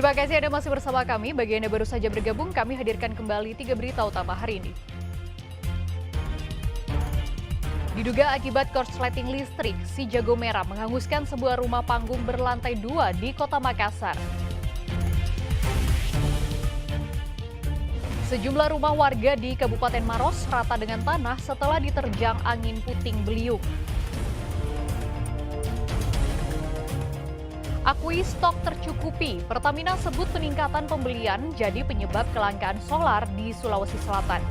Terima kasih Anda masih bersama kami. Bagi Anda baru saja bergabung, kami hadirkan kembali 3 berita utama hari ini. Diduga akibat korsleting listrik, si jago merah menghanguskan sebuah rumah panggung berlantai 2 di Kota Makassar. Sejumlah rumah warga di Kabupaten Maros rata dengan tanah setelah diterjang angin puting beliung. Akui stok tercukupi, Pertamina sebut peningkatan pembelian jadi penyebab kelangkaan solar di Sulawesi Selatan.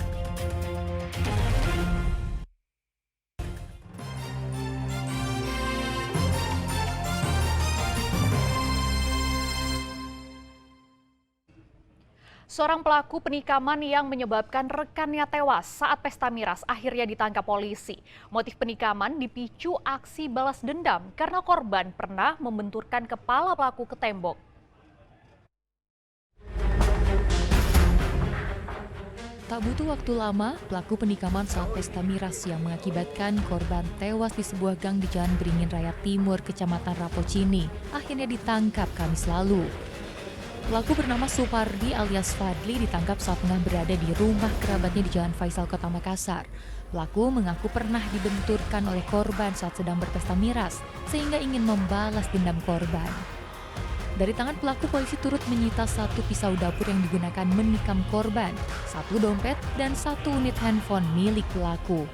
Seorang pelaku penikaman yang menyebabkan rekannya tewas saat pesta miras akhirnya ditangkap polisi. Motif penikaman dipicu aksi balas dendam karena korban pernah membenturkan kepala pelaku ke tembok. Tak butuh waktu lama, pelaku penikaman saat pesta miras yang mengakibatkan korban tewas di sebuah gang di Jalan Beringin Raya Timur, Kecamatan Rapocini, akhirnya ditangkap Kamis lalu. Pelaku bernama Supardi alias Fadli ditangkap saat tengah berada di rumah kerabatnya di Jalan Faisal, Kota Makassar. Pelaku mengaku pernah dibenturkan oleh korban saat sedang berpesta miras, sehingga ingin membalas dendam korban. Dari tangan pelaku, polisi turut menyita 1 pisau dapur yang digunakan menikam korban, 1 dompet, dan 1 unit handphone milik pelaku.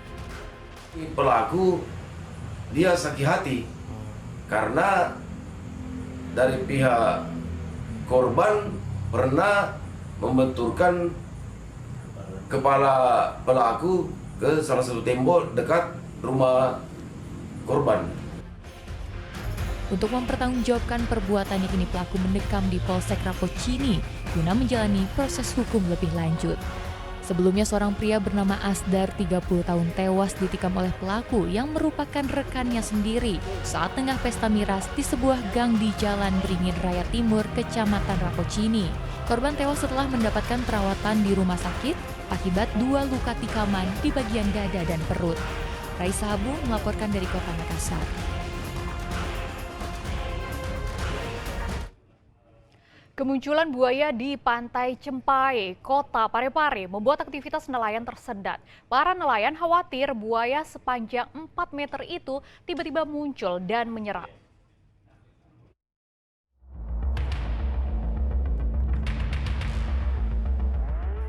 Pelaku dia sakit hati karena dari pihak korban pernah membenturkan kepala pelaku ke salah satu tembok dekat rumah korban. Untuk mempertanggungjawabkan perbuatannya, kini pelaku mendekam di Polsek Rapocini guna menjalani proses hukum lebih lanjut. Sebelumnya seorang pria bernama Asdar 30 tahun tewas ditikam oleh pelaku yang merupakan rekannya sendiri saat tengah pesta miras di sebuah gang di Jalan Beringin Raya Timur, Kecamatan Rapocini. Korban tewas setelah mendapatkan perawatan di rumah sakit akibat 2 luka tikaman di bagian dada dan perut. Raisa Abu melaporkan dari Kota Makassar. Kemunculan buaya di Pantai Cempai, Kota Parepare, membuat aktivitas nelayan tersendat. Para nelayan khawatir buaya sepanjang 4 meter itu tiba-tiba muncul dan menyerang.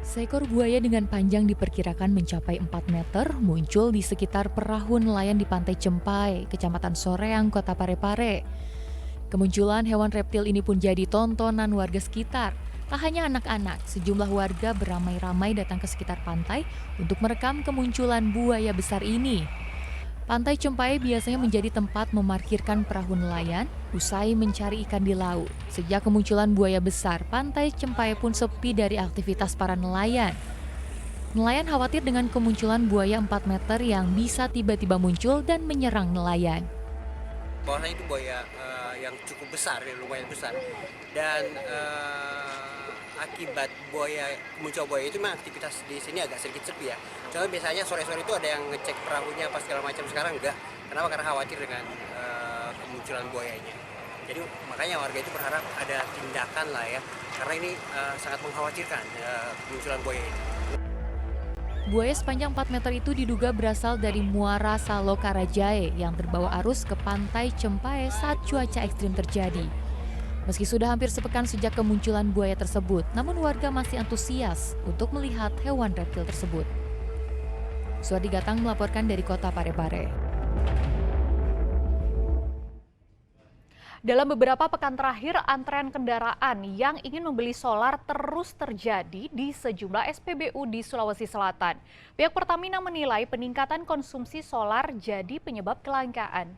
Seekor buaya dengan panjang diperkirakan mencapai 4 meter muncul di sekitar perahu nelayan di Pantai Cempai, Kecamatan Soreang, Kota Parepare. Kemunculan hewan reptil ini pun jadi tontonan warga sekitar. Tak hanya anak-anak, sejumlah warga beramai-ramai datang ke sekitar pantai untuk merekam kemunculan buaya besar ini. Pantai Cempai biasanya menjadi tempat memarkirkan perahu nelayan usai mencari ikan di laut. Sejak kemunculan buaya besar, Pantai Cempai pun sepi dari aktivitas para nelayan. Nelayan khawatir dengan kemunculan buaya 4 meter yang bisa tiba-tiba muncul dan menyerang nelayan. Bahwasanya itu buaya yang cukup besar, lumayan besar, dan akibat muncul buaya itu memang aktivitas di sini agak sedikit sepi ya. Cuma biasanya sore-sore itu ada yang ngecek perahunya apa segala macam. Sekarang enggak. Kenapa? Karena khawatir dengan kemunculan buayanya. Jadi makanya warga itu berharap ada tindakan lah ya, karena ini sangat mengkhawatirkan kemunculan buaya ini. Buaya sepanjang 4 meter itu diduga berasal dari Muara Salo Karajae yang terbawa arus ke Pantai Cempai saat cuaca ekstrim terjadi. Meski sudah hampir sepekan sejak kemunculan buaya tersebut, namun warga masih antusias untuk melihat hewan reptil tersebut. Suardi Gatang melaporkan dari Kota Parepare. Dalam beberapa pekan terakhir, antrean kendaraan yang ingin membeli solar terus terjadi di sejumlah SPBU di Sulawesi Selatan. Pihak Pertamina menilai peningkatan konsumsi solar jadi penyebab kelangkaan.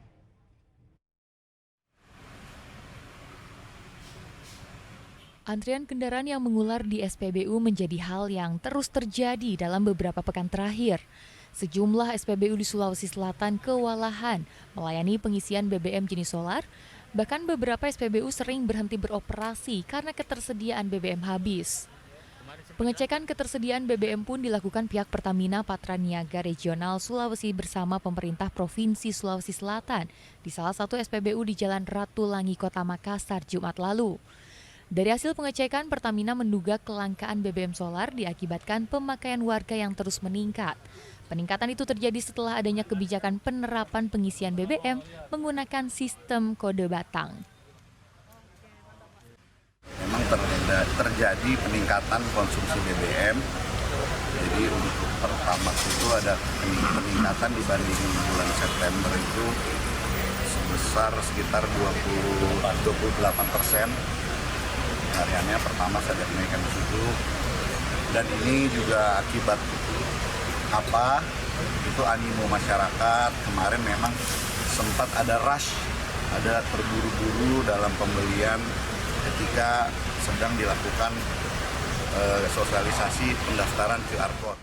Antrian kendaraan yang mengular di SPBU menjadi hal yang terus terjadi dalam beberapa pekan terakhir. Sejumlah SPBU di Sulawesi Selatan kewalahan melayani pengisian BBM jenis solar. Bahkan beberapa SPBU sering berhenti beroperasi karena ketersediaan BBM habis. Pengecekan ketersediaan BBM pun dilakukan pihak Pertamina Patraniaga Regional Sulawesi bersama pemerintah Provinsi Sulawesi Selatan di salah satu SPBU di Jalan Ratu Langi, Kota Makassar, Jumat lalu. Dari hasil pengecekan, Pertamina menduga kelangkaan BBM solar diakibatkan pemakaian warga yang terus meningkat. Peningkatan itu terjadi setelah adanya kebijakan penerapan pengisian BBM menggunakan sistem kode batang. Memang terjadi peningkatan konsumsi BBM. Jadi untuk Pertamax itu ada peningkatan dibanding bulan September itu sebesar sekitar 28%. Hariannya Pertamax ada kenaikan di situ. Dan ini juga akibat apa? Itu animo masyarakat. Kemarin memang sempat ada rush, ada terburu-buru dalam pembelian ketika sedang dilakukan sosialisasi pendaftaran QR Code.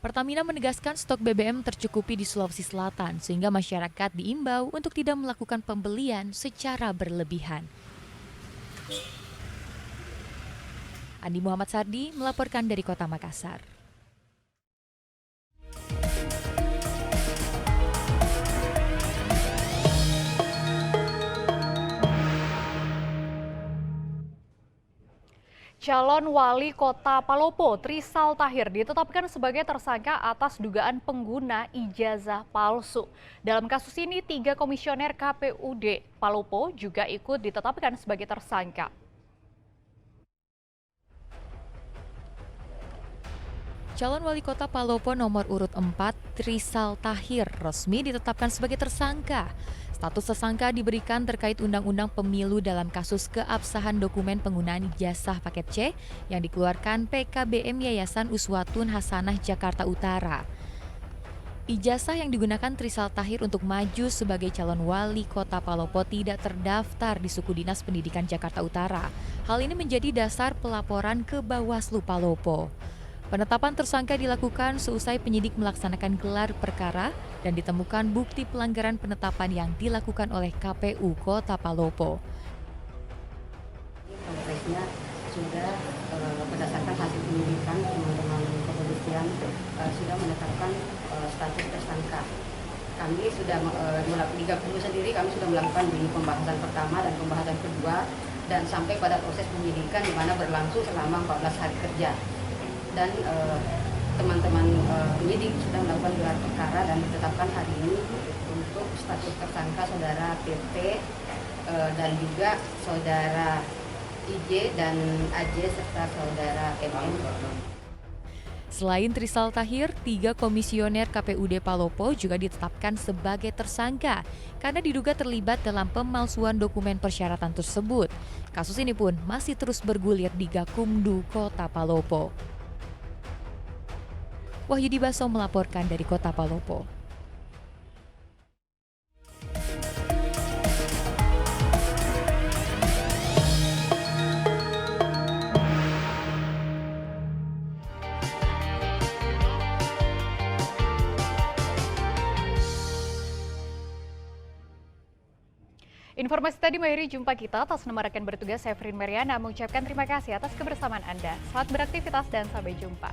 Pertamina menegaskan stok BBM tercukupi di Sulawesi Selatan sehingga masyarakat diimbau untuk tidak melakukan pembelian secara berlebihan. Andi Muhammad Sardi melaporkan dari Kota Makassar. Calon Wali Kota Palopo, Trisal Tahir, ditetapkan sebagai tersangka atas dugaan pengguna ijazah palsu. Dalam kasus ini, 3 komisioner KPUD Palopo juga ikut ditetapkan sebagai tersangka. Calon Wali Kota Palopo nomor urut 4, Trisal Tahir, resmi ditetapkan sebagai tersangka. Status tersangka diberikan terkait Undang-Undang Pemilu dalam kasus keabsahan dokumen penggunaan ijazah paket C yang dikeluarkan PKBM Yayasan Uswatun Hasanah Jakarta Utara. Ijazah yang digunakan Trisal Tahir untuk maju sebagai calon wali kota Palopo tidak terdaftar di Suku Dinas Pendidikan Jakarta Utara. Hal ini menjadi dasar pelaporan ke Bawaslu Palopo. Penetapan tersangka dilakukan seusai penyidik melaksanakan gelar perkara dan ditemukan bukti pelanggaran penetapan yang dilakukan oleh KPU Kota Palopo. Prosesnya sudah berdasarkan hasil penyidikan teman-teman kepolisian sudah menetapkan status tersangka. Kami sudah di KPU sendiri kami sudah melakukan di pembahasan pertama dan pembahasan kedua dan sampai pada proses penyidikan di mana berlangsung selama 14 hari kerja. Dan teman-teman penyidik sudah melakukan gelar perkara dan ditetapkan hari ini untuk status tersangka saudara PP dan juga saudara IJ dan AJ serta saudara MM. Selain Trisal Tahir, 3 komisioner KPUD Palopo juga ditetapkan sebagai tersangka karena diduga terlibat dalam pemalsuan dokumen persyaratan tersebut. Kasus ini pun masih terus bergulir di Gakumdu Kota Palopo. Wahyudi Baso melaporkan dari Kota Palopo. Informasi tadi mengakhiri jumpa kita. Atas nama rekan bertugas, saya Frin Mariana mengucapkan terima kasih atas kebersamaan Anda. Selamat beraktivitas dan sampai jumpa.